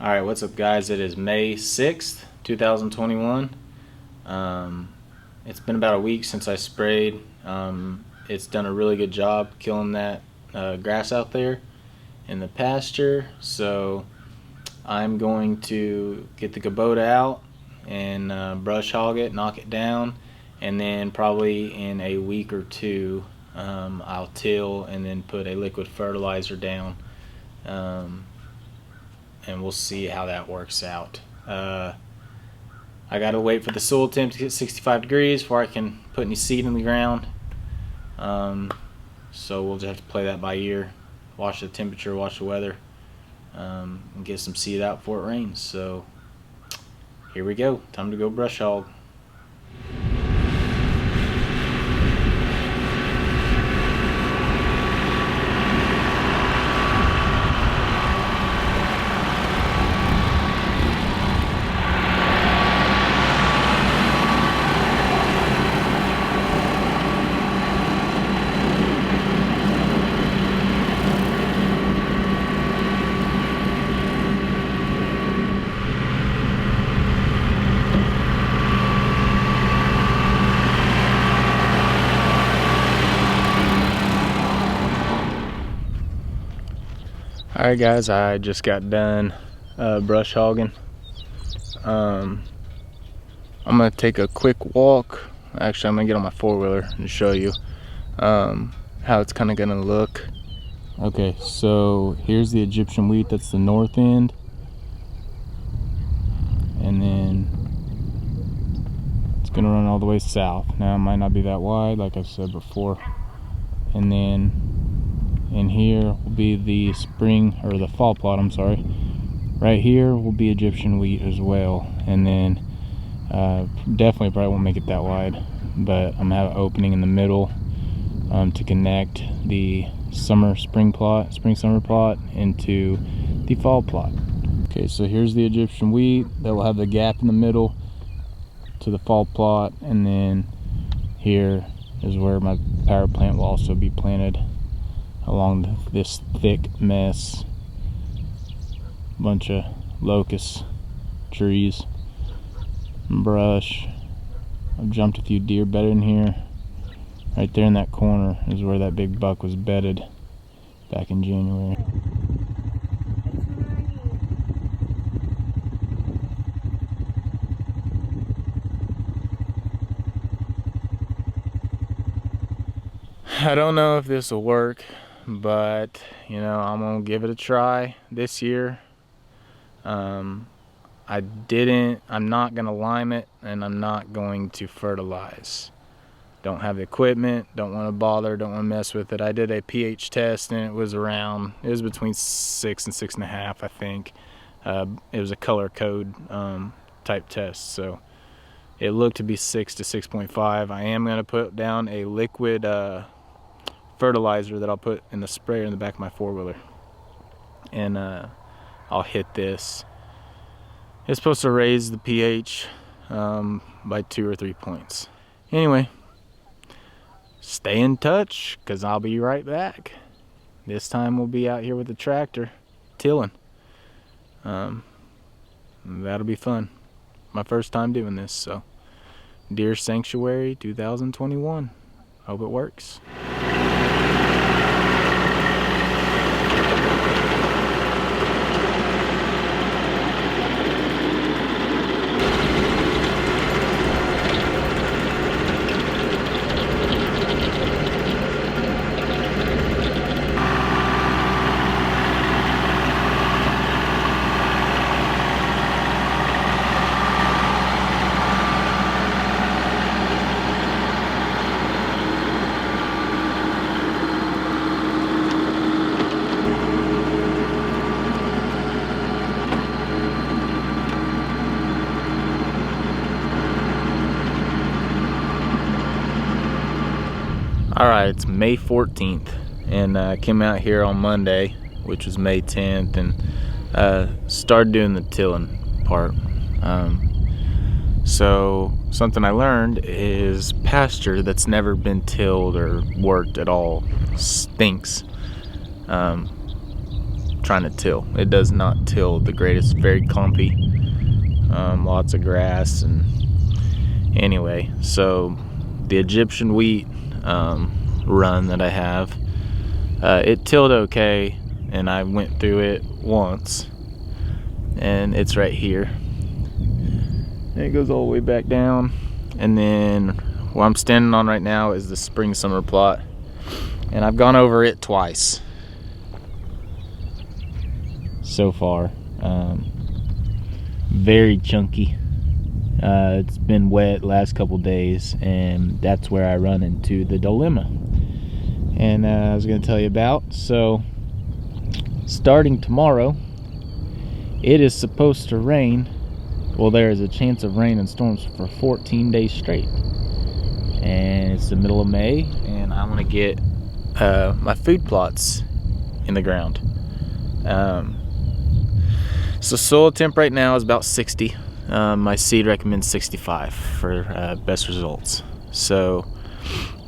Alright, what's up guys? It is May 6th, 2021. It's been about a week since I sprayed. It's done a really good job killing that grass out there in the pasture. So I'm going to get the Kubota out and brush hog it, knock it down, and then probably in a week or two I'll till and then put a liquid fertilizer down. And we'll see how that works out. I gotta wait for the soil temp to get 65 degrees before I can put any seed in the ground. So we'll just have to play that by ear, watch the temperature, watch the weather, and get some seed out before it rains. So here we go, time to go brush hog. Alright guys, I just got done brush hogging. I'm gonna take a quick walk. Actually, I'm gonna get on my four-wheeler and show you how it's kind of gonna look. Okay, so here's the Egyptian wheat. That's the north end, and then it's gonna run all the way south. Now it might not be that wide, like I said before, and then in here will be the spring, or the fall plot, I'm sorry. Right here will be Egyptian wheat as well. And then definitely probably won't make it that wide, but I'm gonna have an opening in the middle to connect the summer summer plot into the fall plot. Okay, so here's the Egyptian wheat that will have the gap in the middle to the fall plot, and then here is where my power plant will also be planted along this thick mess. Bunch of locust trees and brush. I've jumped a few deer bedded in here. Right there in that corner is where that big buck was bedded back in January. I don't know if this will work, but you know, I'm gonna give it a try this year. I'm not gonna lime it, and I'm not going to fertilize. Don't have the equipment, don't want to bother, don't want to mess with it. I did a pH test and it was between 6 and 6.5, I think. It was a color code type test, so it looked to be 6 to 6.5. I am gonna put down a liquid fertilizer that I'll put in the sprayer in the back of my four-wheeler, and I'll hit this. It's supposed to raise the pH by 2 or 3 points. Anyway, stay in touch, because I'll be right back. This time we'll be out here with the tractor tilling. That'll be fun. My first time doing this, so Deer Sanctuary 2021. Hope it works. Alright, it's May 14th, and I came out here on Monday, which was May 10th, and started doing the tilling part. So something I learned is pasture that's never been tilled or worked at all stinks. trying to till. It does not till the greatest, very clumpy, lots of grass. And anyway, so the Egyptian wheat run that I have, it tilled okay, and I went through it once, and it's right here. And it goes all the way back down, and then what I'm standing on right now is the spring summer plot, and I've gone over it twice so far. Very chunky. It's been wet last couple days, and that's where I run into the dilemma, and I was going to tell you about. So starting tomorrow, it is supposed to rain. Well, there is a chance of rain and storms for 14 days straight, and it's the middle of May, and I want to get my food plots in the ground. So soil temp right now is about 60. My seed recommends 65 for best results. So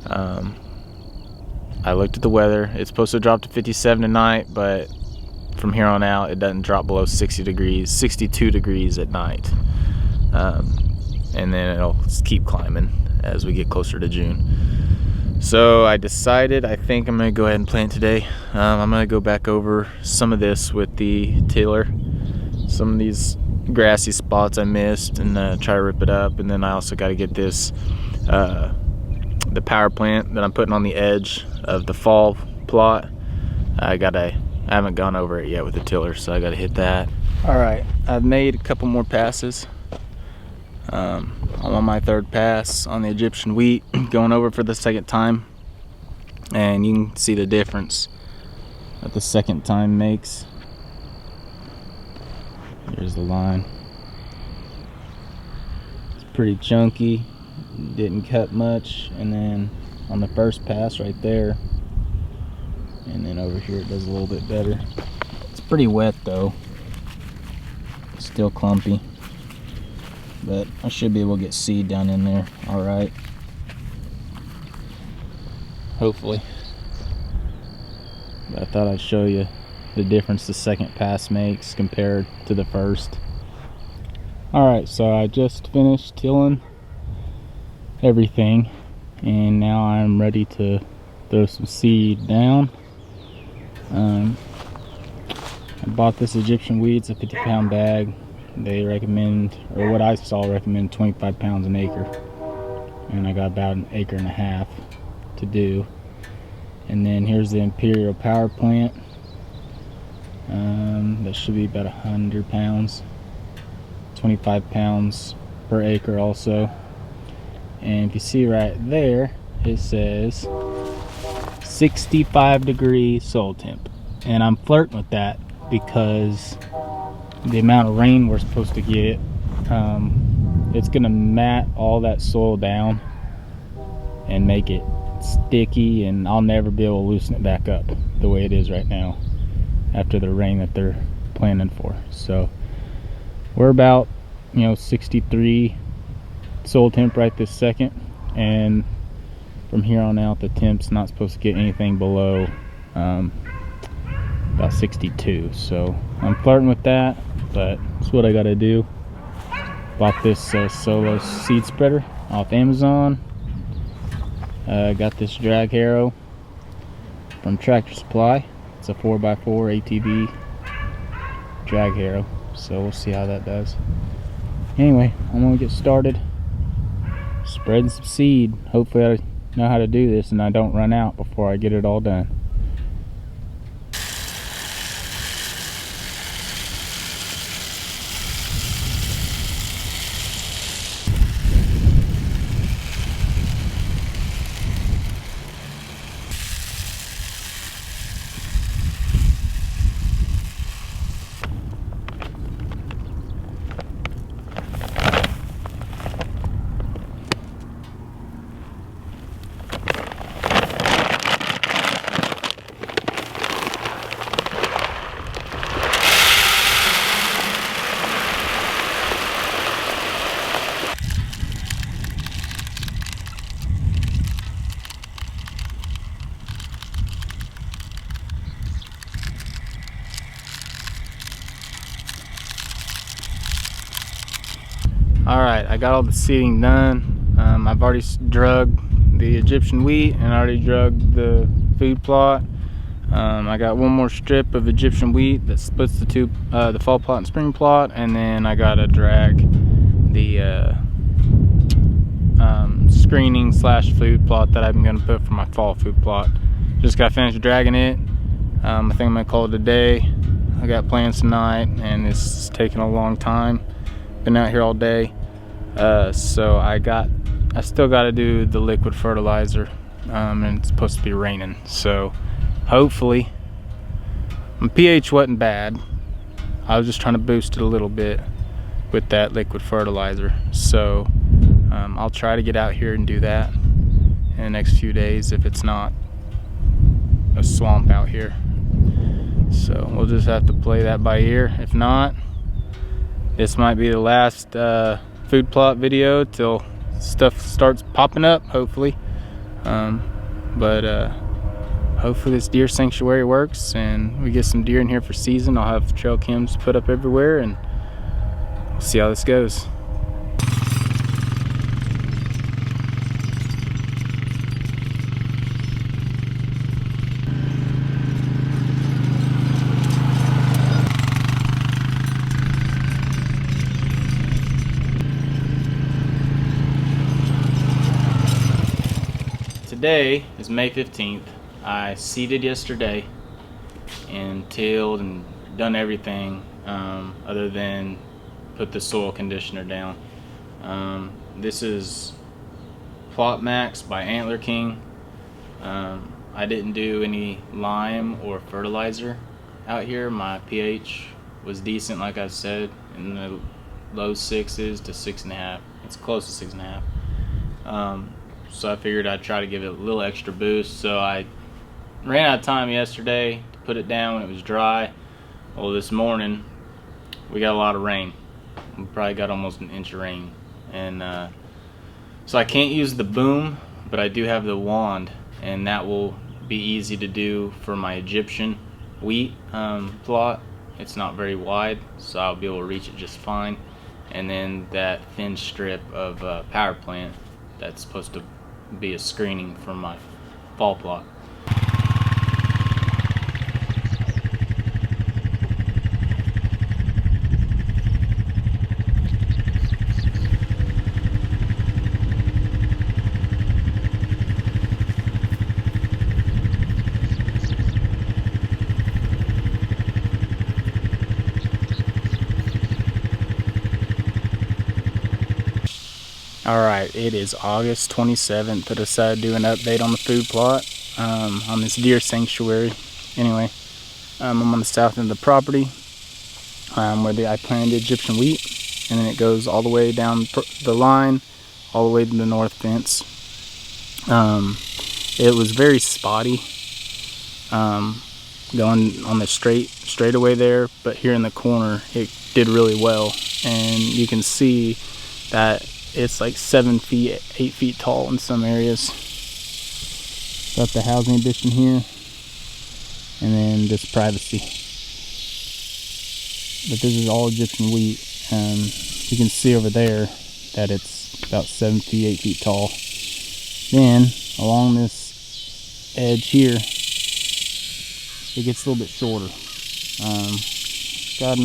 I looked at the weather. It's supposed to drop to 57 tonight, but from here on out it doesn't drop below 60 degrees, 62 degrees at night, and then it'll keep climbing as we get closer to June. So I decided, I think I'm gonna go ahead and plant today. I'm gonna go back over some of this with the tiller, some of these grassy spots I missed, and try to rip it up. And then I also got to get this the power plant that I'm putting on the edge of the fall plot. I haven't gone over it yet with the tiller, so I got to hit that. All right, I've made a couple more passes. I'm on my third pass on the Egyptian wheat, going over for the second time, and you can see the difference that the second time makes. Here's the line. It's pretty chunky, didn't cut much, and then on the first pass right there, and then over here it does a little bit better. It's pretty wet though, still clumpy, but I should be able to get seed down in there all right, hopefully. But I thought I'd show you the difference the second pass makes compared to the first. Alright, so I just finished tilling everything, and now I'm ready to throw some seed down. I bought this Egyptian wheat. It's a 50-pound bag. They recommend, or what I saw recommend, 25 pounds an acre, and I got about an acre and a half to do. And then here's the Imperial power plant. That should be about 100 pounds, 25 pounds per acre also. And if you see right there, it says 65 degree soil temp, and I'm flirting with that because the amount of rain we're supposed to get, it's gonna mat all that soil down and make it sticky, and I'll never be able to loosen it back up the way it is right now after the rain that they're planning for. So we're about 63 soil temp right this second, and from here on out the temp's not supposed to get anything below about 62. So I'm flirting with that, but it's what I gotta do. Bought this solo seed spreader off Amazon. Got this drag harrow from Tractor Supply. It's a 4x4 ATV drag harrow, so we'll see how that does. Anyway, I'm gonna get started spreading some seed. Hopefully I know how to do this and I don't run out before I get it all done. Alright, I got all the seeding done. I've already drug the Egyptian wheat and I already drug the food plot. I got one more strip of Egyptian wheat that splits the two, the fall plot and spring plot, and then I gotta drag the screening slash food plot that I'm gonna put for my fall food plot. Just got finished dragging it. I think I'm gonna call it a day. I got plans tonight and it's taking a long time. Been out here all day. So I still got to do the liquid fertilizer, and it's supposed to be raining, so hopefully my pH wasn't bad. I was just trying to boost it a little bit with that liquid fertilizer, so I'll try to get out here and do that in the next few days if it's not a swamp out here. So we'll just have to play that by ear. If not, this might be the last food plot video till stuff starts popping up, hopefully. Hopefully this deer sanctuary works and we get some deer in here for season. I'll have trail cams put up everywhere and we'll see how this goes. Today is May 15th. I seeded yesterday and tilled and done everything other than put the soil conditioner down. This is Plot Max by Antler King. I didn't do any lime or fertilizer out here. My pH was decent, like I said, in the low 6s to 6.5. It's close to 6.5. So I figured I'd try to give it a little extra boost. So I ran out of time yesterday to put it down when it was dry. Well, this morning we got a lot of rain. We probably got almost an inch of rain, and so I can't use the boom, but I do have the wand, and that will be easy to do for my Egyptian wheat plot. It's not very wide, so I'll be able to reach it just fine. And then that thin strip of power plant that's supposed to be a screening for my fall plot. Alright, it is August 27th. I decided to do an update on the food plot on this deer sanctuary. Anyway, I'm on the south end of the property where I planted Egyptian wheat, and then it goes all the way down the line, all the way to the north fence. It was very spotty going on the straightaway there, but here in the corner it did really well, and you can see that it's like 7 feet, 8 feet tall in some areas. Got the housing addition here, and then this privacy. But this is all Egyptian wheat, and you can see over there that it's about 7 feet, 8 feet tall. Then along this edge here, it gets a little bit shorter. Got a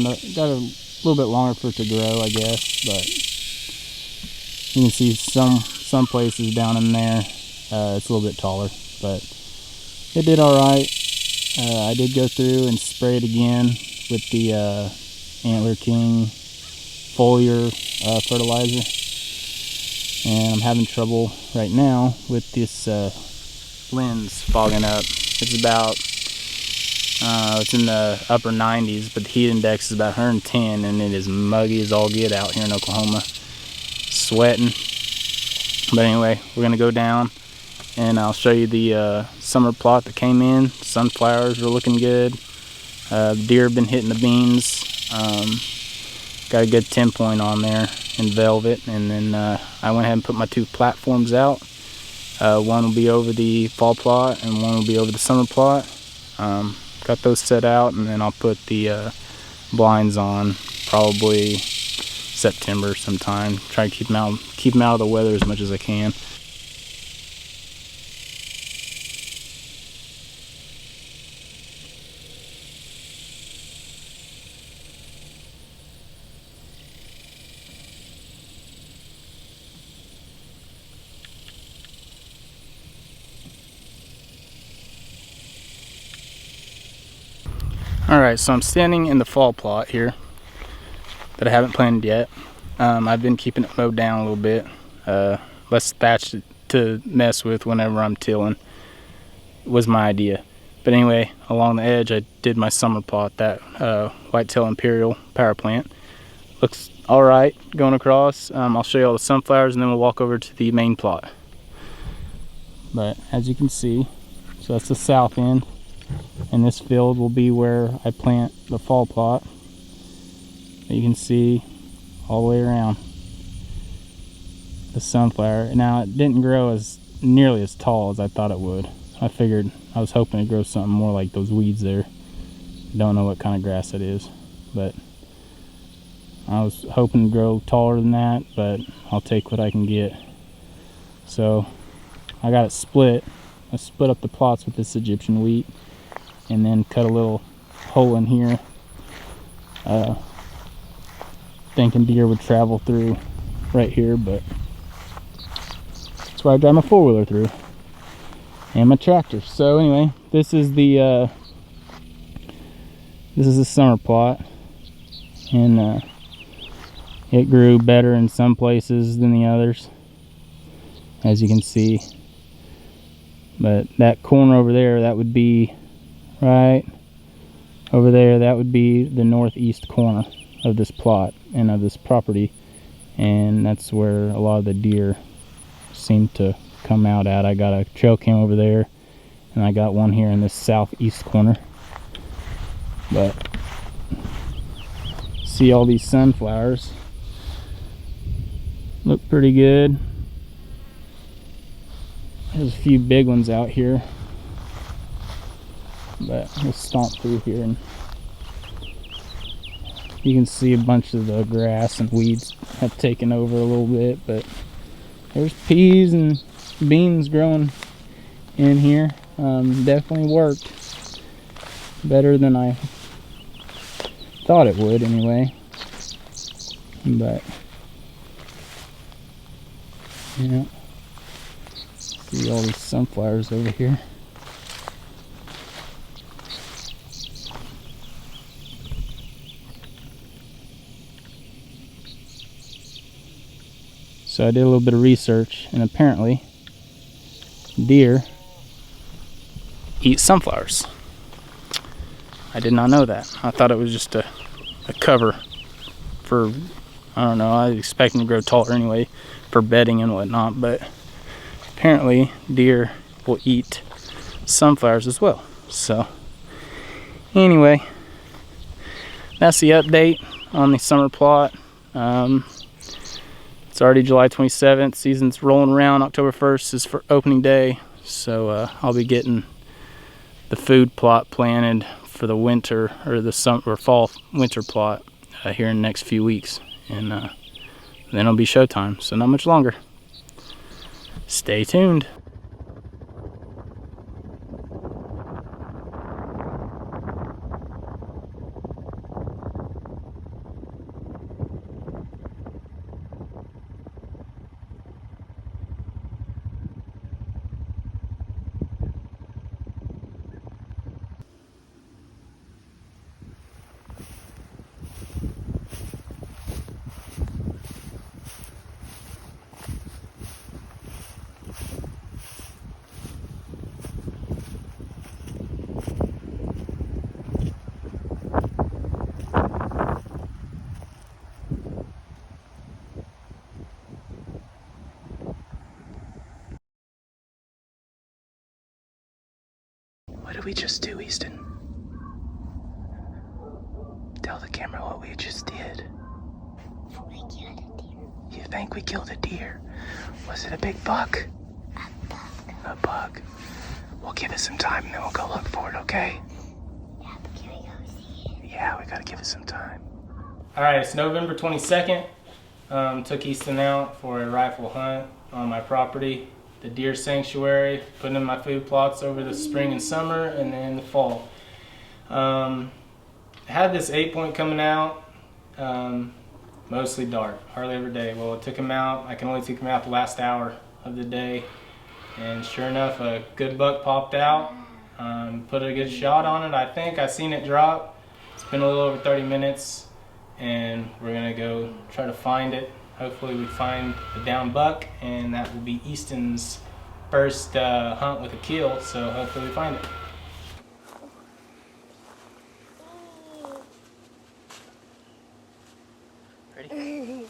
little bit longer for it to grow, I guess, but you can see some places down in there it's a little bit taller, but it did all right. I did go through and spray it again with the Antler King foliar fertilizer, and I'm having trouble right now with this lens fogging up. It's about it's in the upper 90s, but the heat index is about 110, and it is muggy as all get out here in Oklahoma. Sweating. But anyway, we're gonna go down and I'll show you the summer plot that came in. Sunflowers are looking good. Deer have been hitting the beans. Got a good 10 point on there in velvet, and then I went ahead and put my 2 platforms out. One will be over the fall plot and one will be over the summer plot. Got those set out, and then I'll put the blinds on probably September sometime. Try to keep them out of the weather as much as I can. Alright, so I'm standing in the fall plot here that I haven't planted yet. I've been keeping it mowed down a little bit. Less thatch to mess with whenever I'm tilling was my idea. But anyway, along the edge I did my summer plot, that whitetail imperial power plant. Looks alright going across. I'll show you all the sunflowers and then we'll walk over to the main plot. But as you can see, so that's the south end. And this field will be where I plant the fall plot. You can see all the way around the sunflower. Now it didn't grow as nearly as tall as I thought it would. I was hoping to grow something more like those weeds there. Don't know what kind of grass it is, but I was hoping to grow taller than that, but I'll take what I can get. So I got it split. I split up the plots with this Egyptian wheat and then cut a little hole in here, thinking deer would travel through right here, but that's why I drive my four-wheeler through and my tractor. So anyway, this is the summer plot, and it grew better in some places than the others, as you can see. But that corner over there, that would be right over there, that would be the northeast corner of this plot and of this property, and that's where a lot of the deer seem to come out at. I got a trail cam over there and I got one here in this southeast corner. But see all these sunflowers look pretty good. There's a few big ones out here, but we'll stomp through here and you can see a bunch of the grass and weeds have taken over a little bit, but there's peas and beans growing in here. Definitely worked better than I thought it would anyway. But yeah, see all these sunflowers over here. So I did a little bit of research, and apparently deer eat sunflowers. I did not know that. I thought it was just a cover for, I don't know, I was expecting to grow taller anyway for bedding and whatnot, but apparently deer will eat sunflowers as well. So anyway, that's the update on the summer plot. It's already July 27th, season's rolling around. October 1st is for opening day, so I'll be getting the food plot planted for the winter, or the summer or fall winter plot here in the next few weeks, and then it'll be showtime, so not much longer. Stay tuned. What did we just do, Easton? Tell the camera what we just did. We killed a deer. You think we killed a deer? Was it a big buck? A buck. A buck. We'll give it some time and then we'll go look for it, okay? Yeah, but can we go see it? Yeah, we gotta give it some time. Alright, it's November 22nd. Took Easton out for a rifle hunt on my property, the deer sanctuary, putting in my food plots over the spring and summer, and then the fall. Had this 8-point coming out, mostly dark, hardly every day. Well, it took him out. I can only take him out the last hour of the day, and sure enough, a good buck popped out. Put a good shot on it. I think I seen it drop. It's been a little over 30 minutes, and we're gonna go try to find it. Hopefully, we find the down buck, and that will be Easton's first hunt with a kill. So hopefully, we find it. Ready?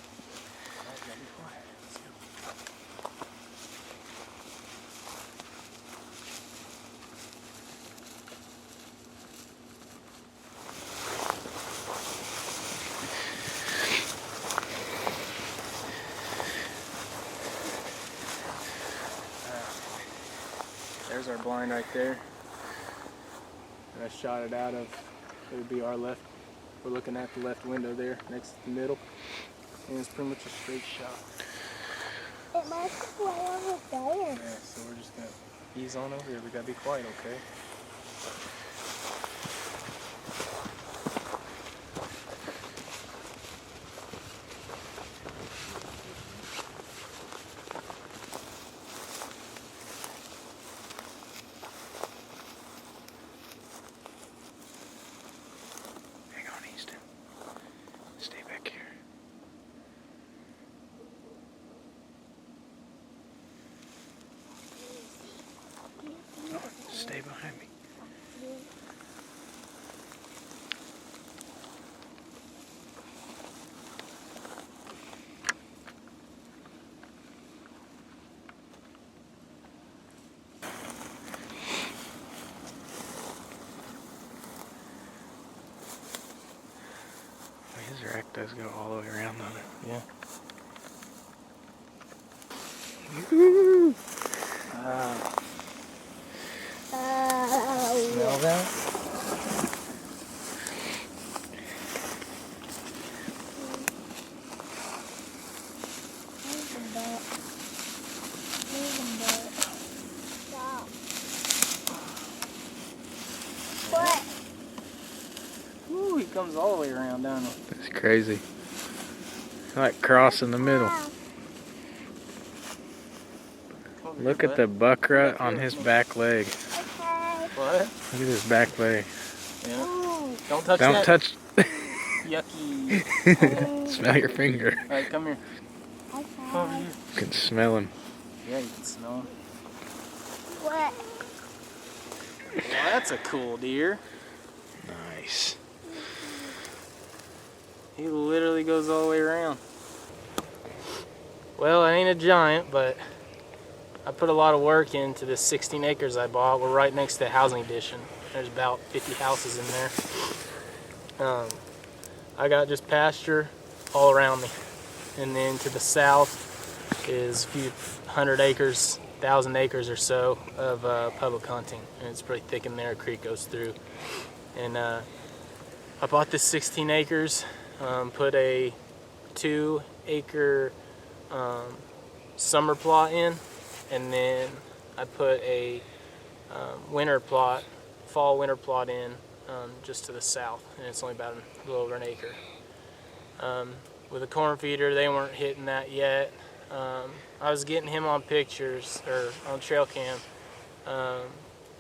There's our blind right there. And I shot it out of, it would be our left. We're looking at the left window there, next to the middle. And it's pretty much a straight shot. It might be way over there. Yeah, so we're just gonna ease on over here. We gotta be quiet, okay? Stay back here. No, stay behind me. His rack does go all the way around on it. Yeah. Smell that? What? Ooh, he comes all the way around, down. That's crazy. Like cross in the middle. Look at the buck rut on his back leg. Okay. What? Look at his back leg. Yeah. Ooh. Don't touch Don't that. touch. Yucky. Smell your finger. Alright, come here. Okay. Come over here. You can smell him. Yeah, you can smell him. What? Well, that's a cool deer. Nice. He literally goes all the way around. Well, I ain't a giant, but I put a lot of work into this 16 acres I bought. We're right next to a housing addition. There's about 50 houses in there. I got just pasture all around me. And then to the south is a few 100 acres, 1,000 acres or so of public hunting. And it's pretty thick in there. A creek goes through. And I bought this 16 acres, put a 2-acre summer plot in, and then I put a fall winter plot in just to the south, and it's only about a little over an acre. With a corn feeder, they weren't hitting that yet. I was getting him on pictures, or on trail cam,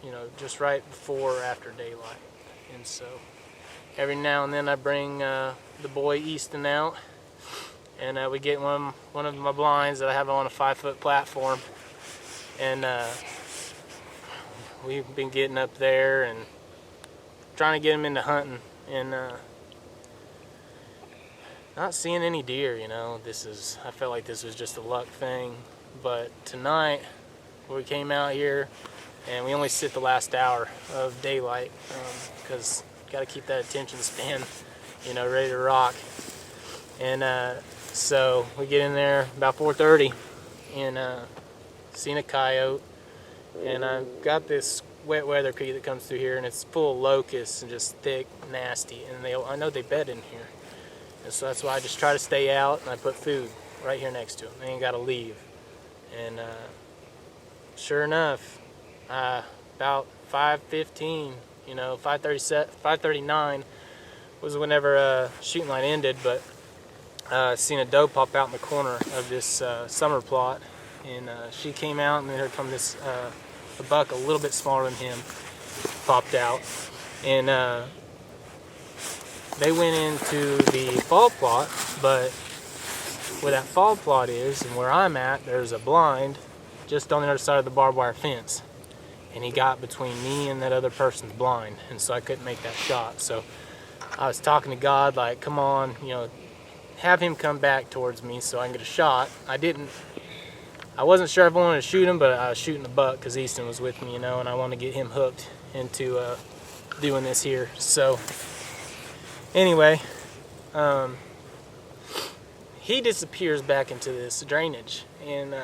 you know, just right before or after daylight. And so every now and then I bring the boy Easton out, and we get one of my blinds that I have on a 5-foot platform, and we've been getting up there and trying to get him into hunting, and not seeing any deer. You know, I felt like this was just a luck thing, but tonight we came out here and we only sit the last hour of daylight because got to keep that attention span, you know, ready to rock. And so we get in there about 4:30 and seen a coyote, and I've got this wet weather creek that comes through here, and it's full of locusts and just thick, nasty, and I know they bed in here. And so that's why I just try to stay out, and I put food right here next to him. They ain't got to leave. And sure enough, about 5:15, 5:39 was whenever shooting light ended, but I seen a doe pop out in the corner of this summer plot, and she came out, and then here come this a buck a little bit smaller than him popped out, and they went into the fall plot. But where that fall plot is and where I'm at, there's a blind just on the other side of the barbed wire fence, and he got between me and that other person's blind, and so I couldn't make that shot. So I was talking to God, like, come on, have him come back towards me so I can get a shot. I wasn't sure if I wanted to shoot him, but I was shooting the buck because Easton was with me, and I want to get him hooked into doing this here. So anyway, he disappears back into this drainage, and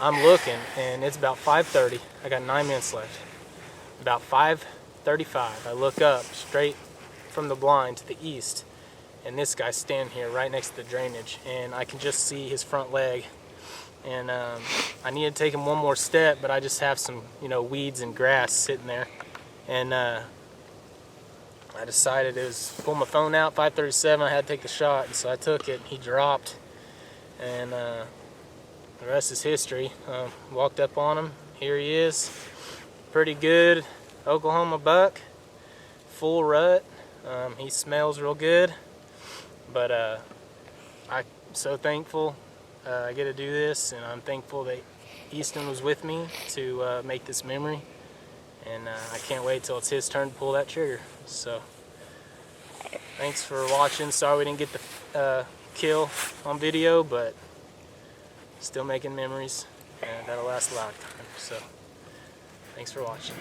I'm looking, and it's about 5:30. I got 9 minutes left. About 5:35, I look up straight from the blind to the east, and this guy's standing here right next to the drainage, and I can just see his front leg. And I need to take him one more step, but I just have some, weeds and grass sitting there. And I decided pull my phone out, 5:37, I had to take the shot, and so I took it. He dropped, and the rest is history. Walked up on him. Here he is. Pretty good Oklahoma buck, full rut. He smells real good, but I'm so thankful I get to do this, and I'm thankful that Easton was with me to make this memory, and I can't wait till it's his turn to pull that trigger. So thanks for watching. Sorry we didn't get the kill on video, but still making memories, and that'll last a lifetime. So thanks for watching.